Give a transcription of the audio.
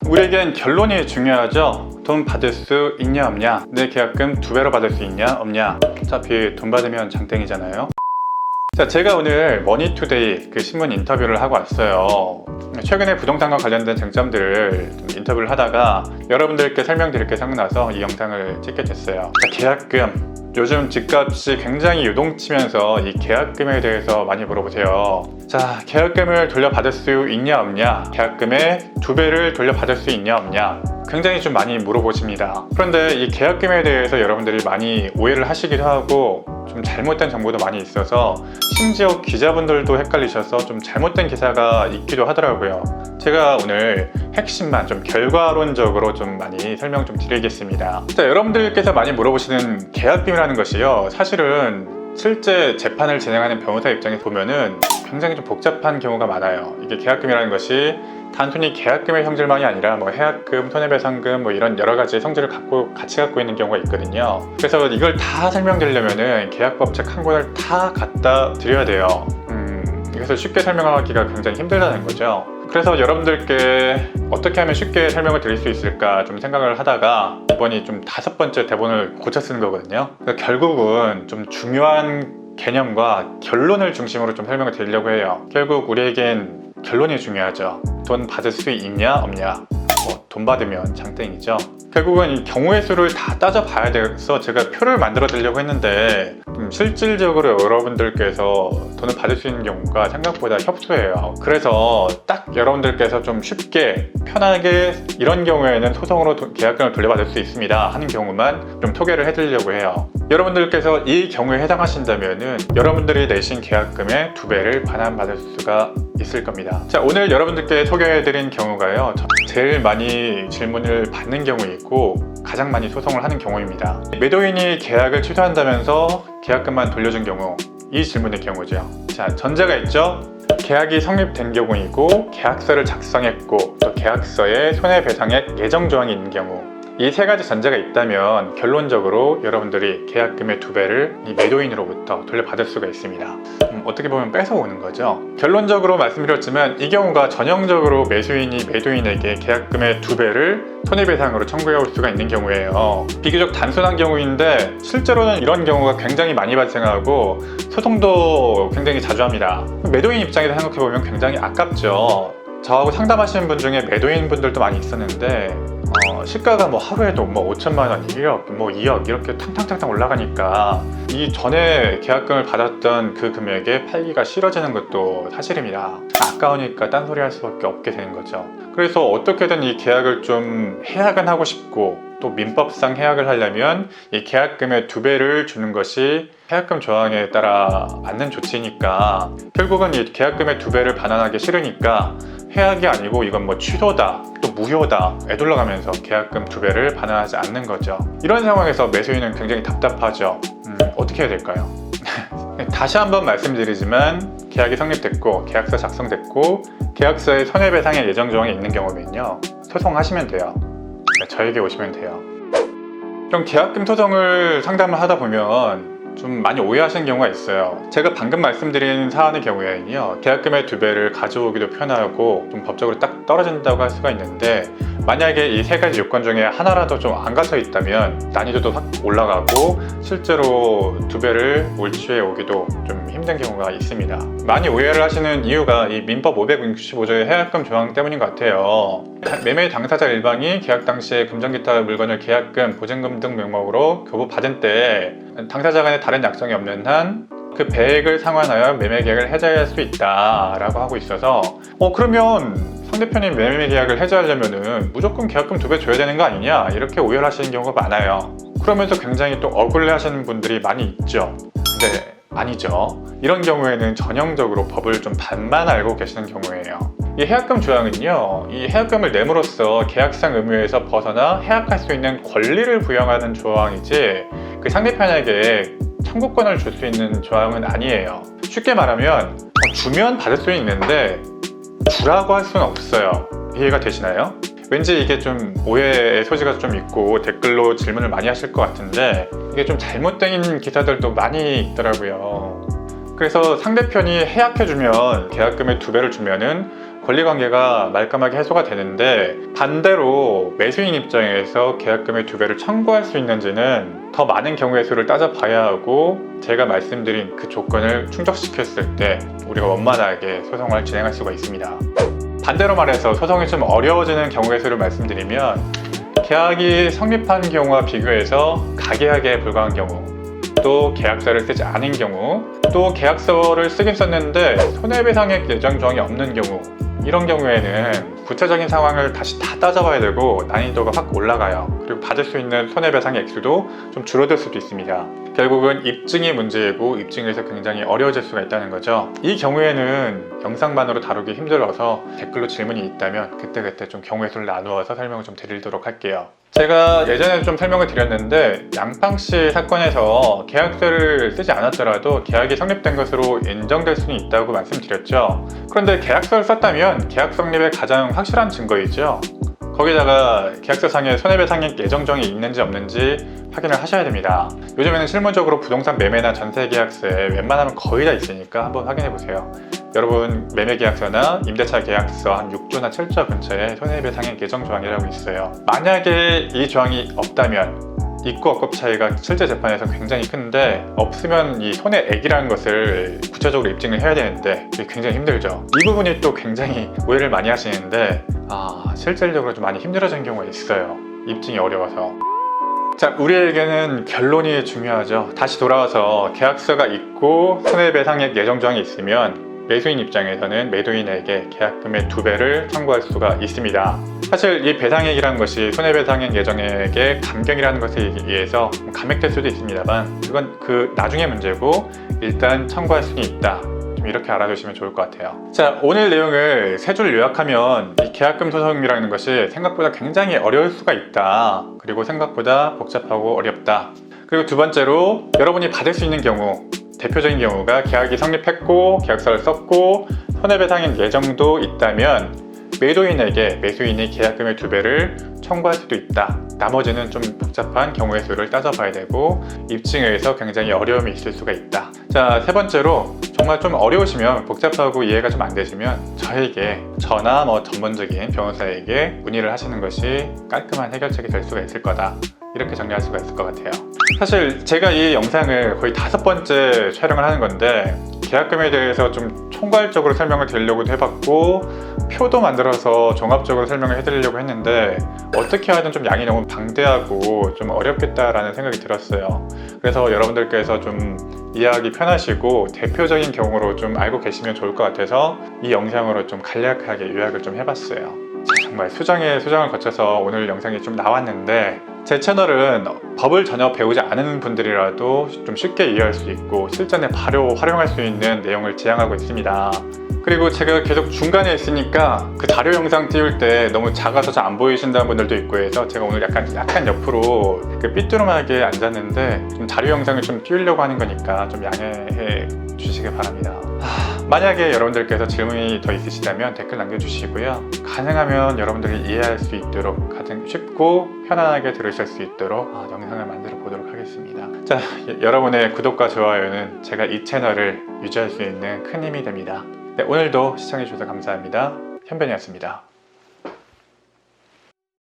우리에겐 결론이 중요하죠. 돈 받을 수 있냐 없냐, 내 계약금 2배로 받을 수 있냐 없냐. 어차피 돈 받으면 장땡이잖아요. 자, 제가 오늘 머니투데이 그 신문 인터뷰를 하고 왔어요. 최근에 부동산과 관련된 쟁점들을 좀 인터뷰를 하다가 여러분들께 설명드릴 게 생각나서 이 영상을 찍게 됐어요. 자, 계약금. 요즘 집값이 굉장히 요동치면서 이 계약금에 대해서 많이 물어보세요. 자, 계약금을 돌려받을 수 있냐 없냐, 계약금의 2배를 돌려받을 수 있냐 없냐, 굉장히 좀 많이 물어보십니다. 그런데 이 계약금에 대해서 여러분들이 많이 오해를 하시기도 하고 좀 잘못된 정보도 많이 있어서 심지어 기자분들도 헷갈리셔서 좀 잘못된 기사가 있기도 하더라고요. 제가 오늘 핵심만 좀 결과론적으로 좀 많이 설명 좀 드리겠습니다. 자, 여러분들께서 많이 물어보시는 계약금이라는 것이요, 사실은 실제 재판을 진행하는 변호사 입장에서 보면은 굉장히 좀 복잡한 경우가 많아요. 이게 계약금이라는 것이 단순히 계약금의 성질만이 아니라 뭐 해약금, 손해배상금 뭐 이런 여러 가지 성질을 같이 갖고 있는 경우가 있거든요. 그래서 이걸 다 설명드리려면은 계약법책 한 권을 다 갖다 드려야 돼요. 그래서 쉽게 설명하기가 굉장히 힘들다는 거죠. 그래서 여러분들께 어떻게 하면 쉽게 설명을 드릴 수 있을까 좀 생각을 하다가 이번이 좀 5번째 대본을 고쳐 쓰는 거거든요. 그래서 결국은 좀 중요한 개념과 결론을 중심으로 좀 설명을 드리려고 해요. 결국 우리에겐 결론이 중요하죠. 돈 받을 수 있냐 없냐, 돈 받으면 장땡이죠. 결국은 이 경우의 수를 다 따져봐야 돼서 제가 표를 만들어 드리려고 했는데 실질적으로 여러분들께서 돈을 받을 수 있는 경우가 생각보다 협소해요. 그래서 딱 여러분들께서 좀 쉽게 편하게 이런 경우에는 소송으로 계약금을 돌려받을 수 있습니다 하는 경우만 좀 소개를 해드리려고 해요. 여러분들께서 이 경우에 해당하신다면은 여러분들이 내신 계약금의 2배를 반환받을 수가 있을 겁니다. 자, 오늘 여러분들께 소개해드린 경우가요, 제일 많이 질문을 받는 경우이고 가장 많이 소송을 하는 경우입니다. 매도인이 계약을 취소한다면서 계약금만 돌려준 경우, 이 질문의 경우죠. 자, 전제가 있죠. 계약이 성립된 경우이고 계약서를 작성했고 또 계약서에 손해배상액 예정 조항이 있는 경우, 이 3가지 전제가 있다면 결론적으로 여러분들이 계약금의 2배를 이 매도인으로부터 돌려받을 수가 있습니다. 어떻게 보면 뺏어오는 거죠. 결론적으로 말씀드렸지만 이 경우가 전형적으로 매수인이 매도인에게 계약금의 2배를 손해배상으로 청구해 올 수가 있는 경우예요. 비교적 단순한 경우인데 실제로는 이런 경우가 굉장히 많이 발생하고 소송도 굉장히 자주 합니다. 매도인 입장에서 생각해보면 굉장히 아깝죠. 저하고 상담하시는 분 중에 매도인 분들도 많이 있었는데 시가가 뭐 하루에도 뭐 5천만 원, 1억, 뭐 2억 이렇게 탕탕탕탕 올라가니까 이 전에 계약금을 받았던 그 금액에 팔기가 싫어지는 것도 사실입니다. 아까우니까 딴소리 할 수밖에 없게 되는 거죠. 그래서 어떻게든 이 계약을 좀 해약은 하고 싶고 또 민법상 해약을 하려면 이 계약금의 2배를 주는 것이 해약금 조항에 따라 맞는 조치니까 결국은 이 계약금의 2배를 반환하기 싫으니까 해약이 아니고 이건 뭐 취소다, 또 무효다 애둘러가면서 계약금 2배를 반환하지 않는 거죠. 이런 상황에서 매수인은 굉장히 답답하죠. 어떻게 해야 될까요? 다시 한번 말씀드리지만 계약이 성립됐고 계약서 작성됐고 계약서에 손해배상의 예정 조항이 있는 경우면요, 소송하시면 돼요. 저에게 오시면 돼요. 그럼 계약금 소송을 상담을 하다 보면 좀 많이 오해하시는 경우가 있어요. 제가 방금 말씀드린 사안의 경우에는요, 계약금의 2배를 가져오기도 편하고 좀 법적으로 딱 떨어진다고 할 수가 있는데, 만약에 이 3가지 요건 중에 하나라도 좀 안 갖춰 있다면 난이도도 확 올라가고 실제로 2배를 몰취해 오기도 좀 힘든 경우가 있습니다. 많이 오해를 하시는 이유가 이 민법 565조의 해약금 조항 때문인 것 같아요. 매매 당사자 일방이 계약 당시에 금전 기타 물건을 계약금, 보증금 등 명목으로 교부받은 때 당사자 간에 다른 약정이 없는 한 그 배액을 상환하여 매매 계약을 해지할 수 있다라고 하고 있어서 그러면 상대편이 매매 계약을 해지하려면은 무조건 계약금 2배 줘야 되는 거 아니냐, 이렇게 오해를 하시는 경우가 많아요. 그러면서 굉장히 또 억울해 하시는 분들이 많이 있죠. 근데 아니죠. 이런 경우에는 전형적으로 법을 좀 반만 알고 계시는 경우예요. 이 해약금 조항은요, 이 해약금을 내므로써 계약상 의무에서 벗어나 해약할 수 있는 권리를 부여하는 조항이지 그 상대편에게 청구권을 줄 수 있는 조항은 아니에요. 쉽게 말하면 주면 받을 수 있는데 주라고 할 수는 없어요. 이해가 되시나요? 왠지 이게 좀 오해의 소지가 좀 있고 댓글로 질문을 많이 하실 것 같은데 이게 좀 잘못된 기사들도 많이 있더라고요. 그래서 상대편이 해약해주면 계약금의 2배를 주면은 권리관계가 말끔하게 해소가 되는데, 반대로 매수인 입장에서 계약금의 2배를 청구할 수 있는지는 더 많은 경우의 수를 따져봐야 하고, 제가 말씀드린 그 조건을 충족시켰을 때 우리가 원만하게 소송을 진행할 수가 있습니다. 반대로 말해서 소송이 좀 어려워지는 경우의 수를 말씀드리면, 계약이 성립한 경우와 비교해서 가계약에 불과한 경우, 또 계약서를 쓰지 않은 경우, 또 계약서를 쓰긴 썼는데 손해배상액 예정 조항이 없는 경우, 이런 경우에는 구체적인 상황을 다시 다 따져봐야 되고 난이도가 확 올라가요. 그리고 받을 수 있는 손해배상의 액수도 좀 줄어들 수도 있습니다. 결국은 입증이 문제이고 입증에서 굉장히 어려워질 수가 있다는 거죠. 이 경우에는 영상만으로 다루기 힘들어서 댓글로 질문이 있다면 그때그때 좀 경우의 수를 나누어서 설명을 좀 드리도록 할게요. 제가 예전에 좀 설명을 드렸는데, 양팡씨 사건에서 계약서를 쓰지 않았더라도 계약이 성립된 것으로 인정될 수는 있다고 말씀드렸죠. 그런데 계약서를 썼다면 계약 성립의 가장 확실한 증거이죠. 거기다가 계약서상에 손해배상액 예정조항이 있는지 없는지 확인을 하셔야 됩니다. 요즘에는 실무적으로 부동산 매매나 전세계약서에 웬만하면 거의 다 있으니까 한번 확인해 보세요. 여러분, 매매계약서나 임대차 계약서 한 6조나 7조 근처에 손해배상액 예정조항이라고 있어요. 만약에 이 조항이 없다면 있고 없고 차이가 실제 재판에서 굉장히 큰데, 없으면 이 손해액이라는 것을 구체적으로 입증을 해야 되는데 이게 굉장히 힘들죠. 이 부분이 또 굉장히 오해를 많이 하시는데, 실질적으로 좀 많이 힘들어지는 경우가 있어요. 입증이 어려워서. 자, 우리에게는 결론이 중요하죠. 다시 돌아와서 계약서가 있고 손해배상액 예정조항이 있으면 매수인 입장에서는 매도인에게 계약금의 2배를 청구할 수가 있습니다. 사실 이 배상액이라는 것이 손해배상액 예정액의 감경이라는 것에 의해서 감액될 수도 있습니다만, 그건 그 나중의 문제고 일단 청구할 수는 있다. 좀 이렇게 알아두시면 좋을 것 같아요. 자, 오늘 내용을 세 줄 요약하면 이 계약금 소송이라는 것이 생각보다 굉장히 어려울 수가 있다. 그리고 생각보다 복잡하고 어렵다. 그리고 두 번째로, 여러분이 받을 수 있는 경우, 대표적인 경우가 계약이 성립했고 계약서를 썼고 손해배상액 예정도 있다면 매도인에게 매수인이 계약금의 2배를 청구할 수도 있다. 나머지는 좀 복잡한 경우의 수를 따져봐야 되고 입증에서 굉장히 어려움이 있을 수가 있다. 자, 세 번째로, 정말 좀 어려우시면, 복잡하고 이해가 좀 안 되시면 저나 전문적인 변호사에게 문의를 하시는 것이 깔끔한 해결책이 될 수가 있을 거다. 이렇게 정리할 수가 있을 것 같아요. 사실 제가 이 영상을 거의 5번째 촬영을 하는 건데, 계약금에 대해서 좀 총괄적으로 설명을 드리려고도 해봤고 표도 만들어서 종합적으로 설명을 해드리려고 했는데, 어떻게 하든 좀 양이 너무 방대하고 좀 어렵겠다라는 생각이 들었어요. 그래서 여러분들께서 좀 이해하기 편하시고 대표적인 경우로 좀 알고 계시면 좋을 것 같아서 이 영상으로 좀 간략하게 요약을 좀 해봤어요. 정말 수정에 수정을 거쳐서 오늘 영상이 좀 나왔는데, 제 채널은 법을 전혀 배우지 않은 분들이라도 좀 쉽게 이해할 수 있고 실전에 바로 활용할 수 있는 내용을 지향하고 있습니다. 그리고 제가 계속 중간에 있으니까 그 자료 영상 띄울 때 너무 작아서 잘 안 보이신다는 분들도 있고 해서 제가 오늘 약간 옆으로 삐뚤음하게 앉았는데, 좀 자료 영상을 좀 띄우려고 하는 거니까 좀 양해해 주시기 바랍니다. 만약에 여러분들께서 질문이 더 있으시다면 댓글 남겨주시고요. 가능하면 여러분들이 이해할 수 있도록 가장 쉽고 편안하게 들으실 수 있도록 영상을 만들어 보도록 하겠습니다. 자, 여러분의 구독과 좋아요는 제가 이 채널을 유지할 수 있는 큰 힘이 됩니다. 네, 오늘도 시청해주셔서 감사합니다. 현변이었습니다.